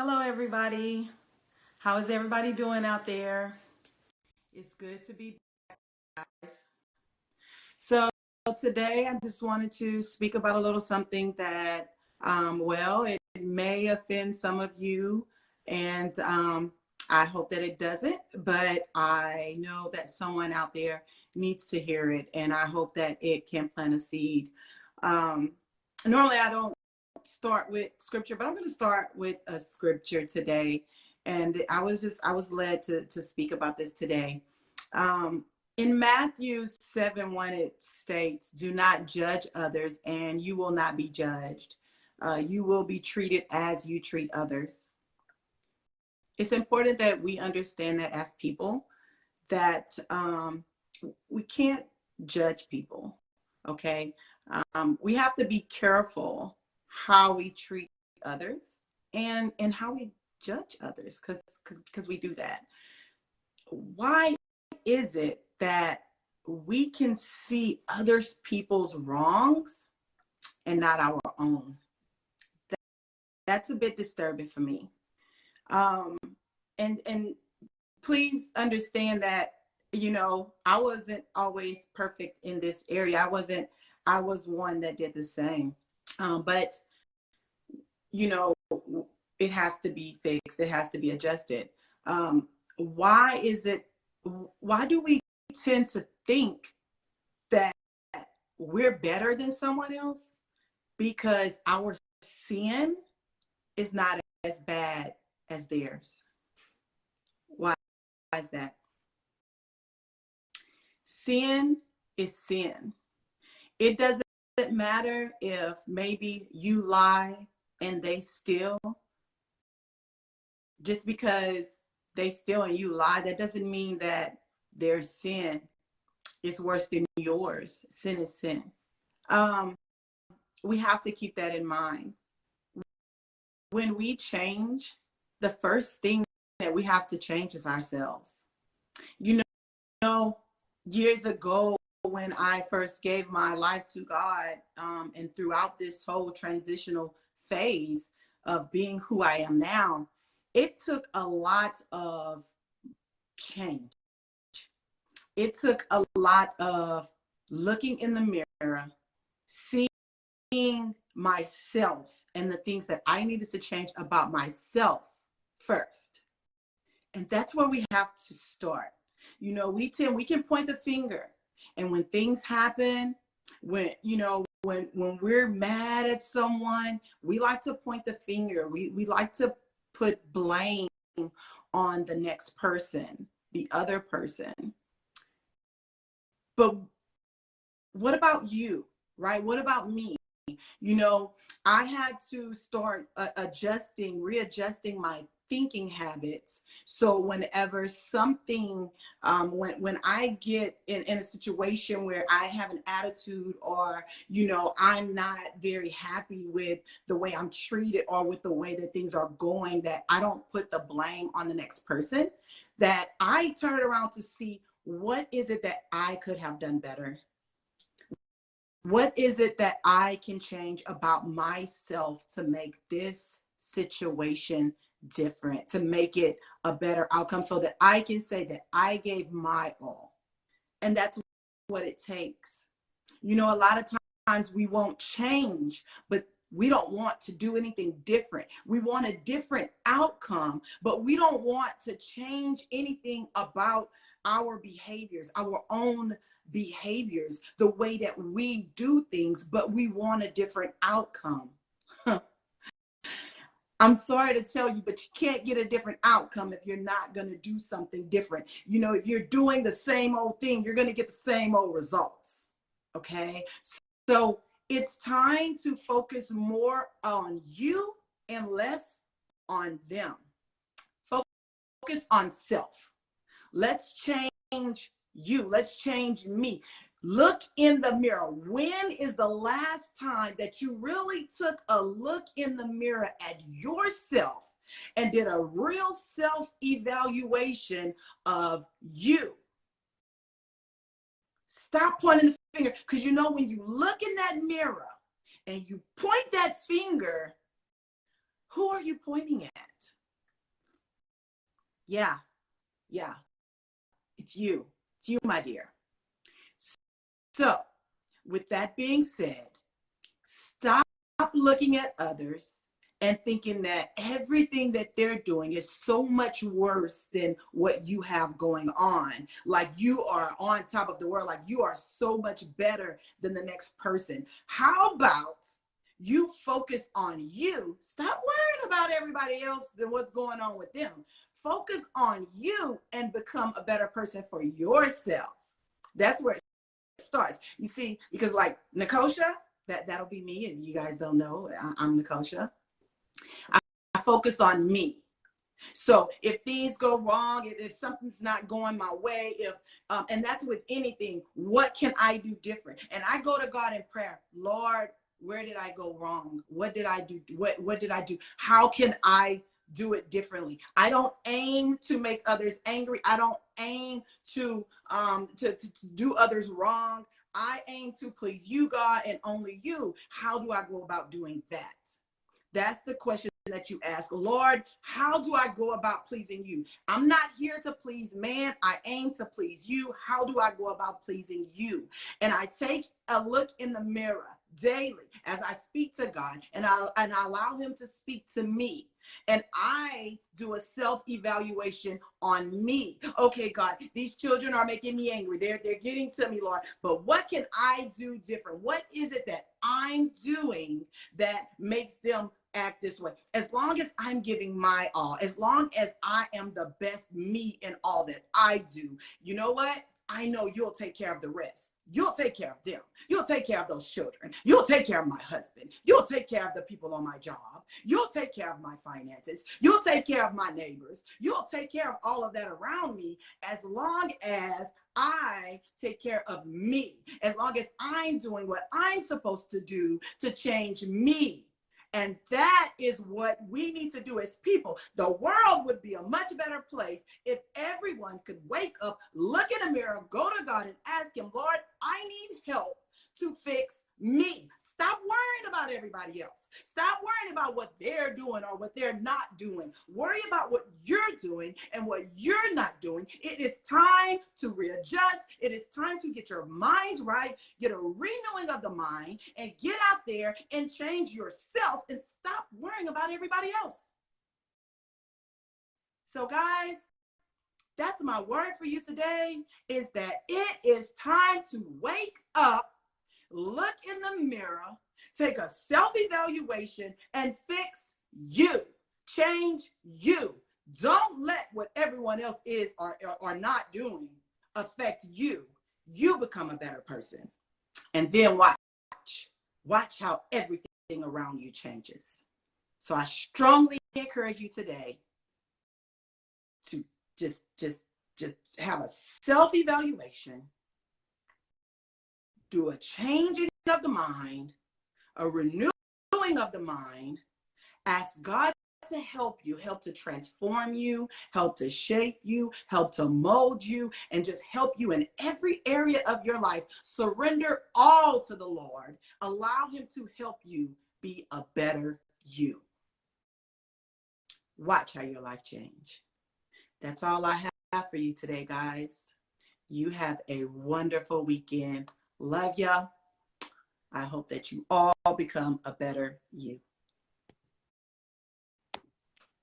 Hello, everybody. How is everybody doing out there? It's good to be back, guys. So today I just wanted to speak about a little something that, it may offend some of you, and I hope that it doesn't, but I know that someone out there needs to hear it, and I hope that it can plant a seed. Um, Normally, I don't start with scripture, but I'm going to start with a scripture today. And I was led to speak about this today. In Matthew 7:1, it states, "Do not judge others, and you will not be judged. You will be treated as you treat others." It's important that we understand that as people, that we can't judge people. Okay, we have to be careful how we treat others and how we judge others, because we do that. Why is it that we can see others people's wrongs and not our own? That's a bit disturbing for me. Um, and please understand that, I wasn't always perfect in this area. I was one that did the same. But you know, it has to be fixed. It has to be adjusted. Why is it? Why do we tend to think that we're better than someone else because our sin is not as bad as theirs? Why is that? Sin is sin. It doesn't matter if maybe you lie and they steal. Just because they steal and you lie, that doesn't mean that their sin is worse than yours. Sin is sin. Um, we have to keep that in mind. When we change, the first thing that we have to change is ourselves. You know, years ago, when I first gave my life to God, and throughout this whole transitional phase of being who I am now, it took a lot of change. It took a lot of looking in the mirror, seeing myself and the things that I needed to change about myself first. And that's where we have to start. We can point the finger, and when things happen, when we're mad at someone, we like to point the finger. We like to put blame on the next person, the other person. But what about you, right? What about me? I had to start readjusting my thinking habits. So whenever something, when I get in a situation where I have an attitude, or, I'm not very happy with the way I'm treated or with the way that things are going, that I don't put the blame on the next person, that I turn around to see, what is it that I could have done better? What is it that I can change about myself to make this situation different, to make it a better outcome, so that I can say that I gave my all? And that's what it takes. A lot of times we won't change, but we don't want to do anything different. We want a different outcome, but we don't want to change anything about our behaviors, our own behaviors, the way that we do things, but we want a different outcome. I'm sorry to tell you, but you can't get a different outcome if you're not going to do something different. If you're doing the same old thing, you're going to get the same old results. Okay? So it's time to focus more on you and less on them. Focus on self. Let's change you. Let's change me. Look in the mirror. When is the last time that you really took a look in the mirror at yourself and did a real self-evaluation of you? Stop pointing the finger, because when you look in that mirror and you point that finger, who are you pointing at? Yeah, yeah, it's you. It's you, my dear. So, with that being said, stop looking at others and thinking that everything that they're doing is so much worse than what you have going on. Like you are on top of the world, like you are so much better than the next person. How about you focus on you? Stop worrying about everybody else and what's going on with them. Focus on you and become a better person for yourself. That's where it starts. You see, because like Nikosha, that'll be me. And you guys don't know, I'm Nikosha. I focus on me. So if things go wrong, if something's not going my way, and that's with anything, what can I do different? And I go to God in prayer. Lord, where did I go wrong? What did I do? What did I do? How can I do it differently? I don't aim to make others angry. I don't aim to do others wrong. I aim to please you, God, and only you. How do I go about doing that? That's the question that you ask. Lord, how do I go about pleasing you? I'm not here to please man. I aim to please you. How do I go about pleasing you? And I take a look in the mirror daily as I speak to God, and I allow him to speak to me. And I do a self-evaluation on me. Okay, God, these children are making me angry. They're getting to me, Lord. But what can I do different? What is it that I'm doing that makes them act this way? As long as I'm giving my all, as long as I am the best me in all that I do, you know what? I know you'll take care of the rest. You'll take care of them. You'll take care of those children. You'll take care of my husband. You'll take care of the people on my job. You'll take care of my finances. You'll take care of my neighbors. You'll take care of all of that around me, as long as I take care of me, as long as I'm doing what I'm supposed to do to change me. And that is what we need to do as people. The world would be a much better place if everyone could wake up, look in a mirror, go to God and ask him, Lord, I need help to fix me. Stop worrying about everybody else. Stop worrying about what they're doing or what they're not doing. Worry about what you're doing and what you're not doing. It is time to readjust. It is time to get your mind right, get a renewing of the mind, and get out there and change yourself and stop worrying about everybody else. So guys, that's my word for you today, is that it is time to wake up, look in the mirror, take a self-evaluation, and fix you. Change you. Don't let what everyone else is or not doing affect you. You become a better person. And then watch how everything around you changes. So I strongly encourage you today to just have a self-evaluation, do a changing of the mind, a renewing of the mind, ask God to help you, help to transform you, help to shape you, help to mold you, and just help you in every area of your life. Surrender all to the Lord. Allow him to help you be a better you. Watch how your life change. That's all I have for you today, guys. You have a wonderful weekend. Love ya. I hope that you all become a better you.